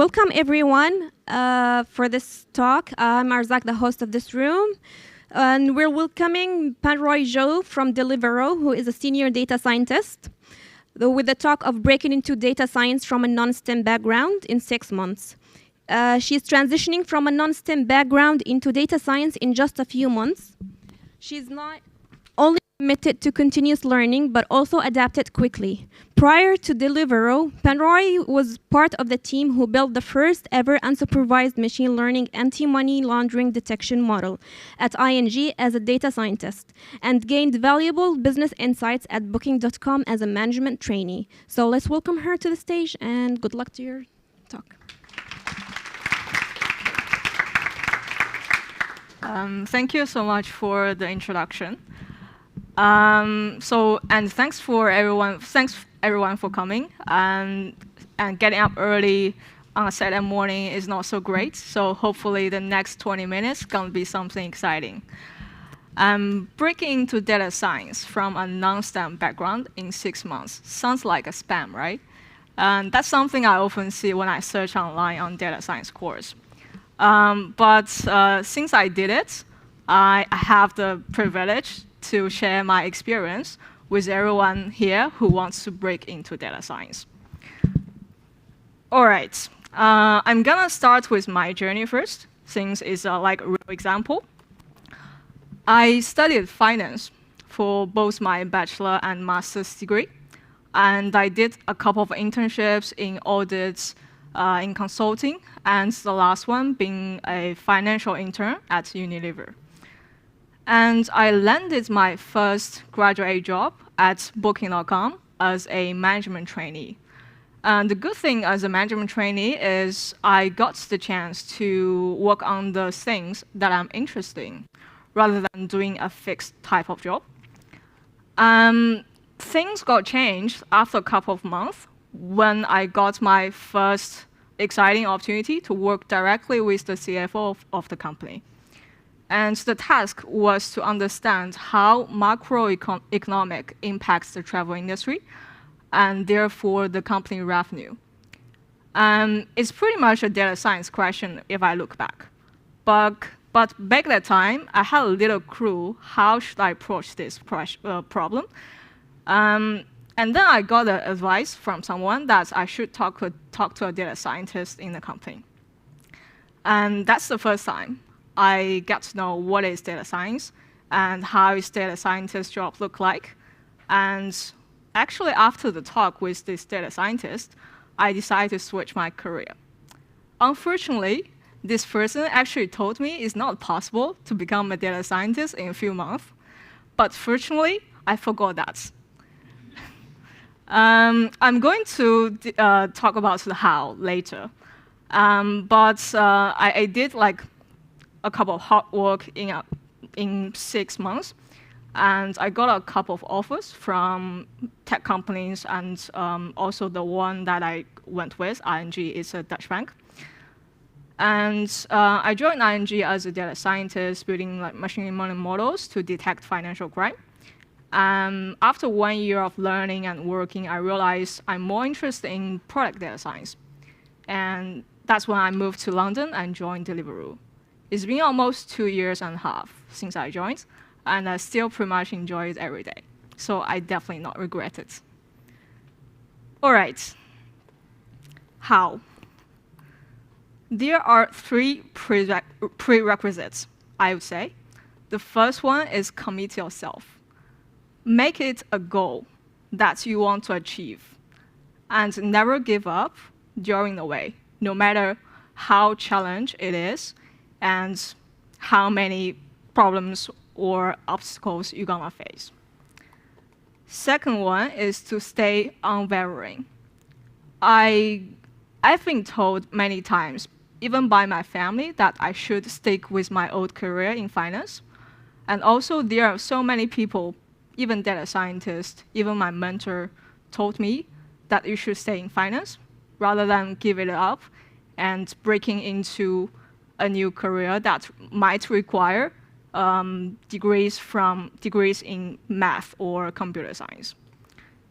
Welcome everyone for this talk. I'm Arzak, the host of this room. And we're welcoming Panrui Zhou from Deliveroo, who is a senior data scientist, with the talk of breaking into data science from a non-STEM background in 6 months. She's transitioning from a non-STEM background into data science in just a few months. She's not only committed to continuous learning, but also adapted quickly. Prior to Deliveroo, Panrui was part of the team who built the first ever unsupervised machine learning anti-money laundering detection model at ING as a data scientist, and gained valuable business insights at Booking.com as a management trainee. So let's welcome her to the stage, and good luck to your talk. Thank you so much for the introduction. And thanks everyone for coming. And getting up early on a Saturday morning is not so great. So hopefully the next 20 minutes gonna be something exciting. Breaking into data science from a non-STEM background in 6 months sounds like a spam, right? And that's something I often see when I search online on data science course. But since I did it, I have the privilege to share my experience with everyone here who wants to break into data science. All right, I'm gonna start with my journey first, since it's like a real example. I studied finance for both my bachelor and master's degree, and I did a couple of internships in audits, in consulting, and the last one being a financial intern at Unilever. And I landed my first graduate job at Booking.com as a management trainee. And the good thing as a management trainee is I got the chance to work on the things that I'm interested in, rather than doing a fixed type of job. Things got changed after a couple of months when I got my first exciting opportunity to work directly with the CFO of the company. And the task was to understand how macroeconomic impacts the travel industry, and therefore the company revenue. It's pretty much a data science question if I look back. But back that time, I had a little clue how should I approach this problem. And then I got advice from someone that I should talk to a data scientist in the company. And that's the first time I got to know what is data science and how is data scientist job look like. And actually, after the talk with this data scientist, I decided to switch my career. Unfortunately, this person actually told me it's not possible to become a data scientist in a few months. But fortunately, I forgot that. I'm going to talk about the how later. But I did like a couple of hard work in 6 months, and I got a couple of offers from tech companies, and also the one that I went with, ING, is a Dutch bank. And I joined ING as a data scientist, building like machine learning models to detect financial crime. After 1 year of learning and working, I realized I'm more interested in product data science. And that's when I moved to London and joined Deliveroo. It's been almost 2.5 years since I joined, and I still pretty much enjoy it every day. So I definitely not regret it. All right, how? There are 3 prerequisites, I would say. The first one is commit yourself. Make it a goal that you want to achieve, and never give up during the way, no matter how challenging it is and how many problems or obstacles you're gonna face. Second one is to stay unwavering. I've been told many times, even by my family, that I should stick with my old career in finance. And also there are so many people, even data scientists, even my mentor told me that you should stay in finance rather than give it up and breaking into a new career that might require degrees in math or computer science.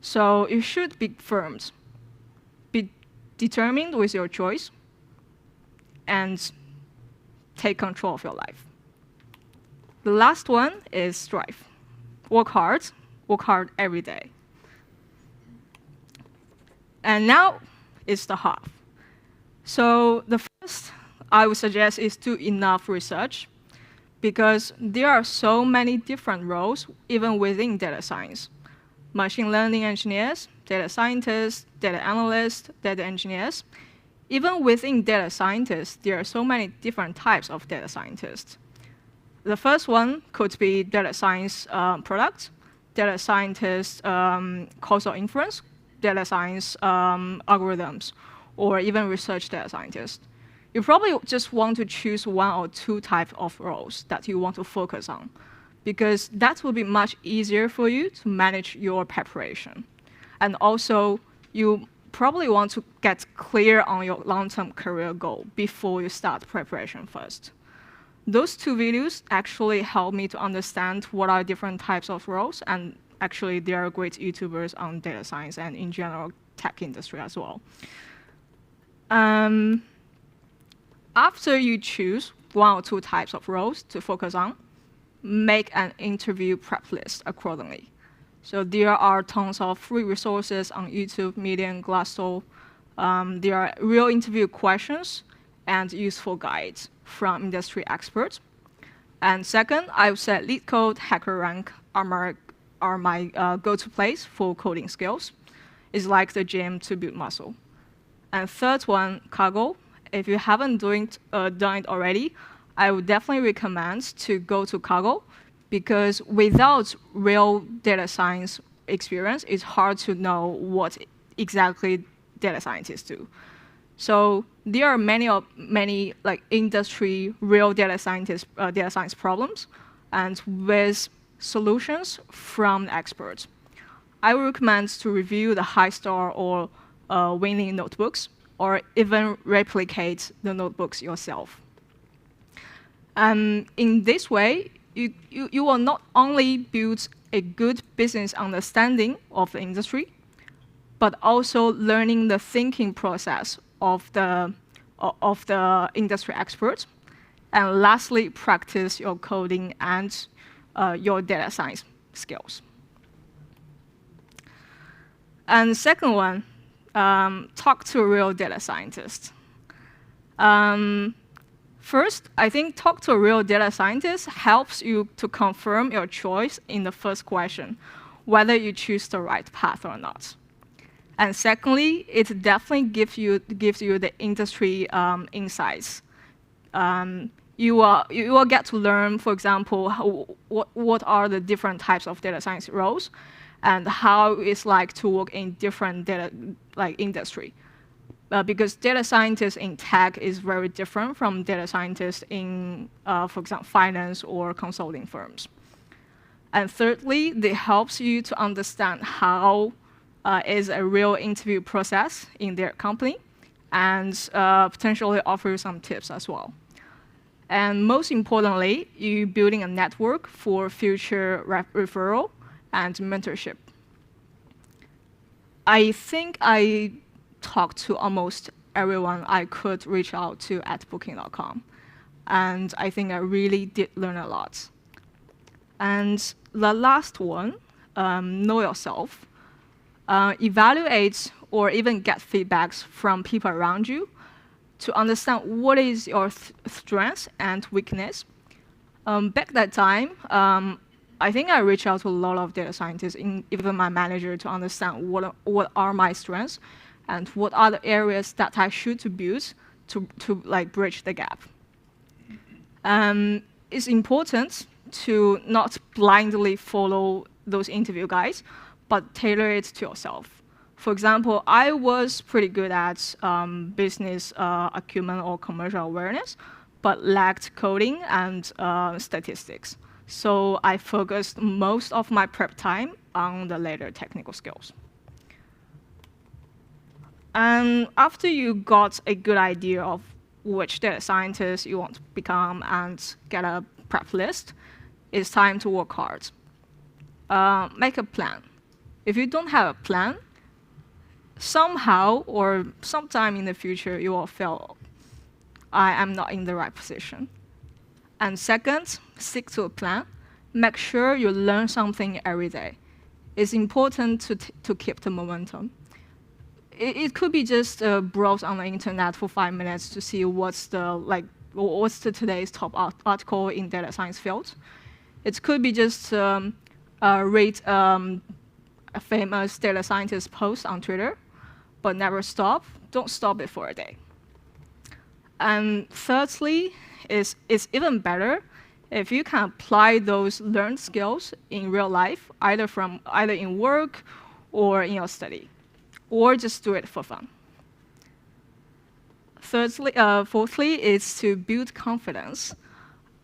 So you should be firm, be determined with your choice, and take control of your life. The last one is strive. Work hard every day. And now is the half. So the first I would suggest is do enough research, because there are so many different roles even within data science. Machine learning engineers, data scientists, data analysts, data engineers. Even within data scientists, there are so many different types of data scientists. The first one could be data science product, data scientist causal inference, data science algorithms, or even research data scientist. You probably just want to choose one or two types of roles that you want to focus on, because that will be much easier for you to manage your preparation. And also, you probably want to get clear on your long-term career goal before you start preparation first. Those two videos actually help me to understand what are different types of roles, and actually they are great YouTubers on data science and in general tech industry as well. After you choose one or two types of roles to focus on, make an interview prep list accordingly. So there are tons of free resources on YouTube, Medium, Glassdoor. There are real interview questions and useful guides from industry experts. And second, I would say LeetCode, HackerRank are my go-to place for coding skills. It's like the gym to build muscle. And third one, Kaggle. If you haven't done it already, I would definitely recommend to go to Kaggle, because without real data science experience, it's hard to know what exactly data scientists do. So there are many like industry real data science problems, and with solutions from experts. I would recommend to review the high-star or winning notebooks, or even replicate the notebooks yourself. In this way, you will not only build a good business understanding of the industry, but also learning the thinking process of the industry experts. And lastly, practice your coding and your data science skills. And second one, talk to a real data scientist. First, I think talk to a real data scientist helps you to confirm your choice in the first question, whether you choose the right path or not. And secondly, it definitely gives you the industry insights. You will get to learn, for example, what are the different types of data science roles, and how it's like to work in different data industry. Because data scientists in tech is very different from data scientists in, for example, finance or consulting firms. And thirdly, it helps you to understand how is a real interview process in their company, and potentially offer you some tips as well. And most importantly, you're building a network for future referral and mentorship. I think I talked to almost everyone I could reach out to at Booking.com. And I think I really did learn a lot. And the last one, know yourself. Evaluate or even get feedbacks from people around you to understand what is your strengths and weakness. Back that time, I think I reached out to a lot of data scientists, even my manager, to understand what are my strengths and what are the areas that I should build to like bridge the gap. It's important to not blindly follow those interview guides, but tailor it to yourself. For example, I was pretty good at business acumen or commercial awareness, but lacked coding and statistics. So I focused most of my prep time on the later technical skills. And after you got a good idea of which data scientist you want to become and get a prep list, it's time to work hard. Make a plan. If you don't have a plan, somehow or sometime in the future, you will fail I am not in the right position. And second, stick to a plan. Make sure you learn something every day. It's important to keep the momentum. It could be just browse on the internet for 5 minutes to see what's the today's top article in data science field. It could be just read a famous data scientist post on Twitter, but never stop. Don't stop it for a day. And thirdly, it's even better if you can apply those learned skills in real life, either in work or in your study, or just do it for fun. Fourthly, is to build confidence.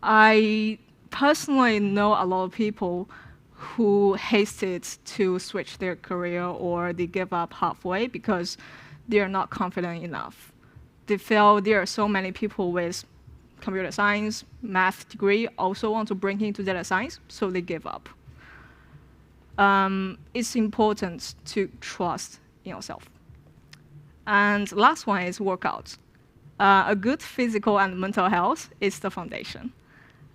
I personally know a lot of people who hasted to switch their career or they give up halfway because they are not confident enough. They feel there are so many people with computer science, math degree also want to bring into data science, so they give up. It's important to trust in yourself. And last one is workouts. A good physical and mental health is the foundation.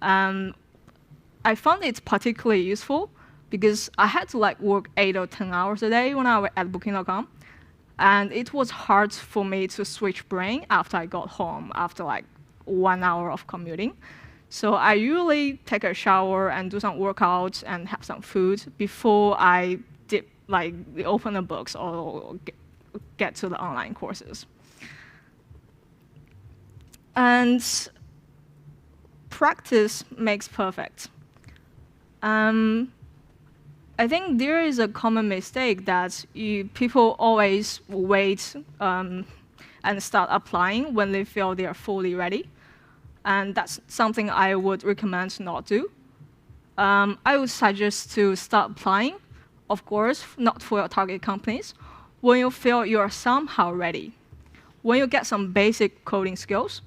I found it particularly useful because I had to work 8 or 10 hours a day when I was at Booking.com. And it was hard for me to switch brain after I got home, after 1 hour of commuting. So I usually take a shower and do some workouts and have some food before I did open the books or get to the online courses. And practice makes perfect. I think there is a common mistake that people always wait and start applying when they feel they are fully ready. And that's something I would recommend not do. I would suggest to start applying, of course, not for your target companies, when you feel you are somehow ready. When you get some basic coding skills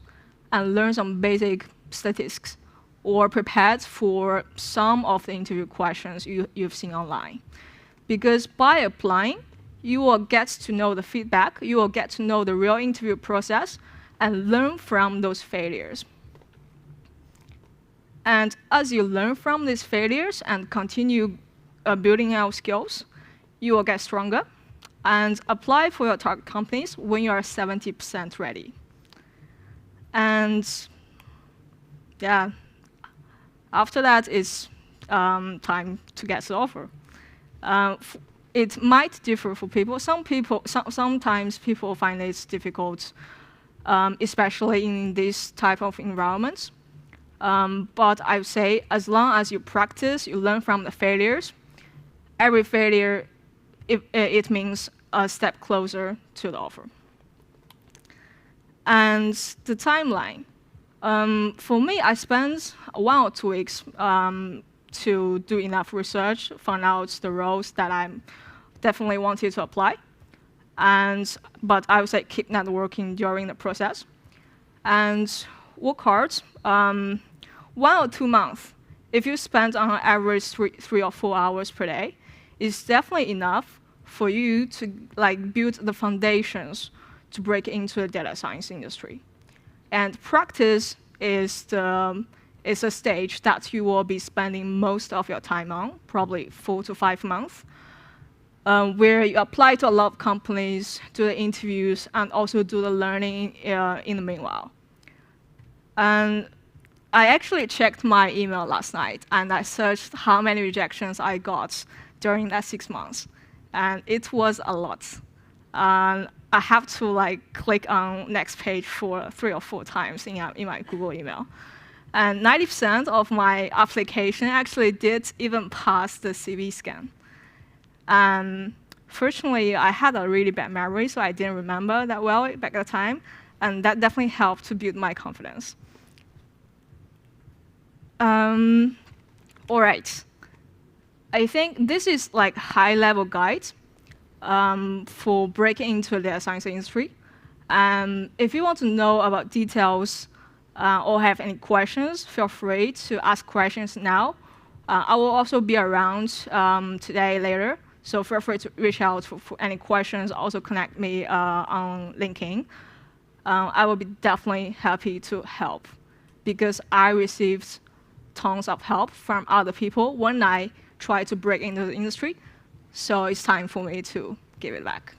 and learn some basic statistics, or prepared for some of the interview questions you've seen online. Because by applying, you will get to know the feedback, you will get to know the real interview process, and learn from those failures. And as you learn from these failures and continue building out skills, you will get stronger and apply for your target companies when you are 70% ready. And yeah, after that, it's time to get the offer. It might differ for people. Sometimes people find it difficult, especially in this type of environments. But I would say, as long as you practice, you learn from the failures. Every failure, it means a step closer to the offer. And the timeline. For me, I spent 1 or 2 weeks to do enough research, find out the roles that I definitely wanted to apply. But I would say keep networking during the process. And work hard. 1 or 2 months, if you spend on average 3 or 4 hours per day, is definitely enough for you to build the foundations to break into the data science industry. And practice is a stage that you will be spending most of your time on, probably 4 to 5 months, where you apply to a lot of companies, do the interviews, and also do the learning in the meanwhile. And I actually checked my email last night, and I searched how many rejections I got during that 6 months. And it was a lot. I have to click on next page for 3 or 4 times in my Google email. And 90% of my application actually did even pass the CV scan. Fortunately, I had a really bad memory, so I didn't remember that well back at the time. And that definitely helped to build my confidence. All right. I think this is high-level guide for breaking into the data science industry. If you want to know about details or have any questions, feel free to ask questions now. I will also be around today, later, so feel free to reach out for any questions. Also connect me on LinkedIn. I will be definitely happy to help, because I received tons of help from other people when I try to break into the industry. So it's time for me to give it back.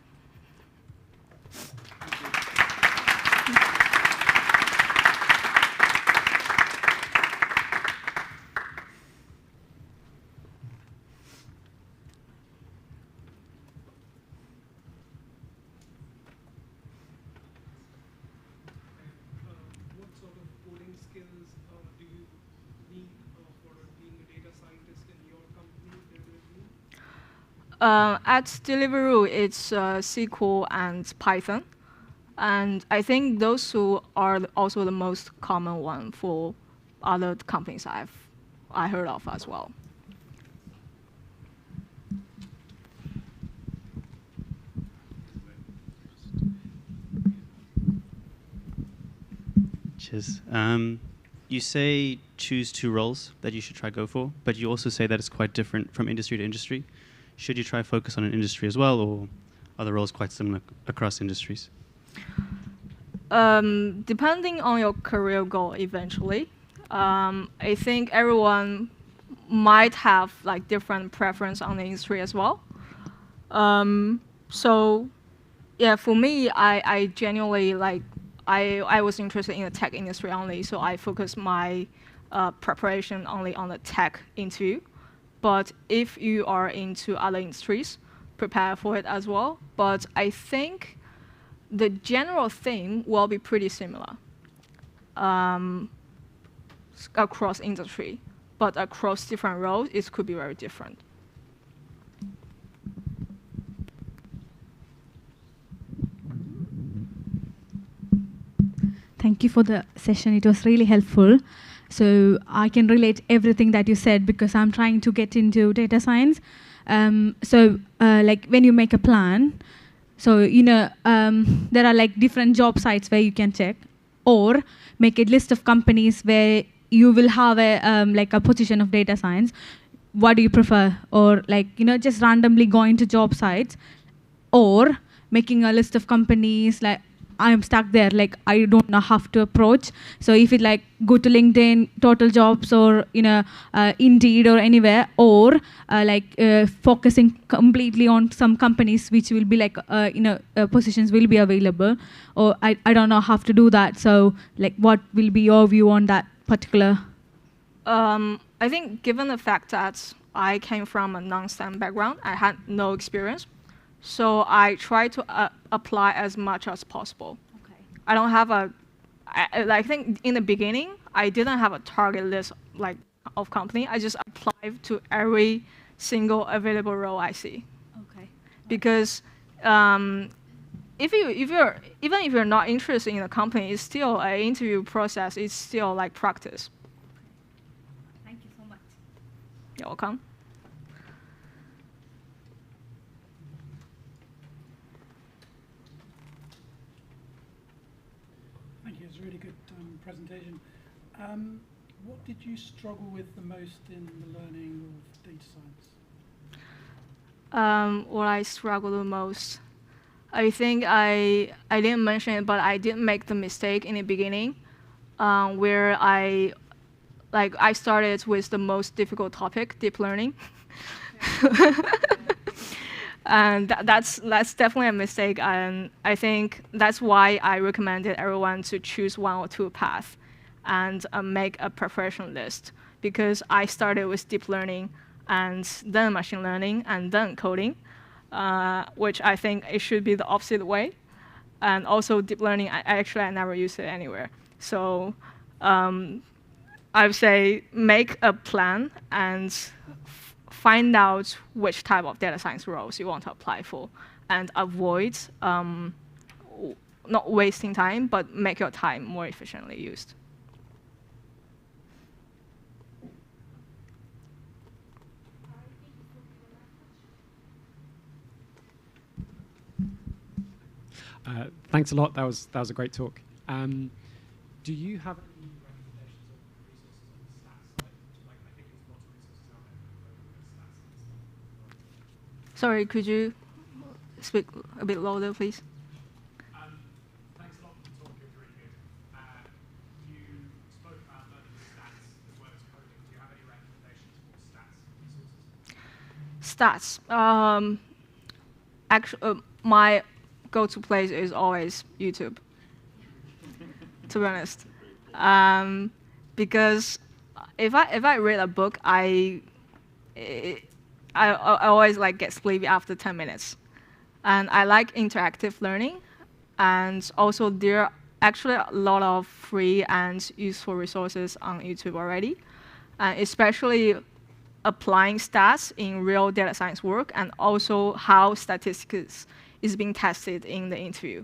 What sort of coding skills do you need for being a data scientist in your company, Deliveroo? At Deliveroo, it's SQL and Python. And I think those two are also the most common one for other companies I heard of as well. Cheers. You say choose 2 roles that you should try go for, but you also say that it's quite different from industry to industry. Should you try focus on an industry as well, or are the roles quite similar across industries? Depending on your career goal eventually, I think everyone might have like different preference on the industry as well. So yeah, for me, I genuinely like, I was interested in the tech industry only, so I focused my preparation only on the tech interview. But if you are into other industries, prepare for it as well. But I think the general theme will be pretty similar across industry, but across different roles, it could be very different. Thank you for the session. It was really helpful. So I can relate everything that you said because I'm trying to get into data science. Like when you make a plan, so there are like different job sites where you can check, or make a list of companies where you will have a like a position of data science. What do you prefer? Or like just randomly going to job sites, or making a list of companies like I'm stuck there, like I don't know how to approach. So if it like go to LinkedIn, Total Jobs, or Indeed or anywhere, or focusing completely on some companies which will be like positions will be available, or I don't know how to do that. So like what will be your view on that particular? I think given the fact that I came from a non-STEM background, I had no experience. So I try to apply as much as possible. Okay. I don't have I think in the beginning, I didn't have a target list like of company. I just applied to every single available role I see. Okay. Because even if you're not interested in the company, it's still an interview process. It's still like practice. Thank you so much. You're welcome. Thank you. It's a really good presentation. What did you struggle with the most in the learning of data science? What I struggle the most, I think I didn't mention it, but I did make the mistake in the beginning, where I started with the most difficult topic, deep learning. And that's definitely a mistake, and I think that's why I recommended everyone to choose 1 or 2 paths and make a preparation list, because I started with deep learning and then machine learning and then coding, which I think it should be the opposite way. And also deep learning, I never used it anywhere. So I would say make a plan and find out which type of data science roles you want to apply for, and avoid not wasting time, but make your time more efficiently used. Thanks a lot. That was a great talk. Do you have any recommendations of resources on the stats side? Like I think there's lots of resources out there for stats and stuff. Sorry, could you speak a bit louder, please? Thanks a lot for the talk. Stats. Actually, my go-to place is always YouTube, to be honest. Because if I read a book, I always like get sleepy after 10 minutes. And I like interactive learning. And also there are actually a lot of free and useful resources on YouTube already, especially applying stats in real data science work and also how statistics is being tested in the interview.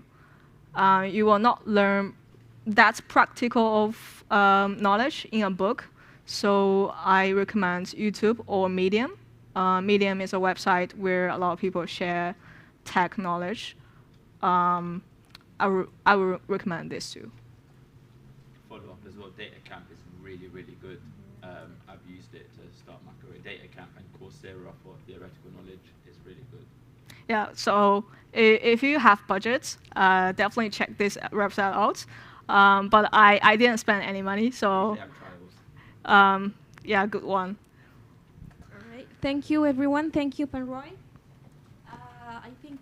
You will not learn that practical of knowledge in a book. So I recommend YouTube or Medium. Medium is a website where a lot of people share tech knowledge. I will recommend this too. Follow up as well. Data Camp is really, really good. I've used it to start my career. Data Camp and Coursera for theoretical knowledge is really good. Yeah, so if you have budgets, definitely check this website out. But I didn't spend any money, so They have trials. Yeah, good one. All right. Thank you, everyone. Thank you, Panrui. I think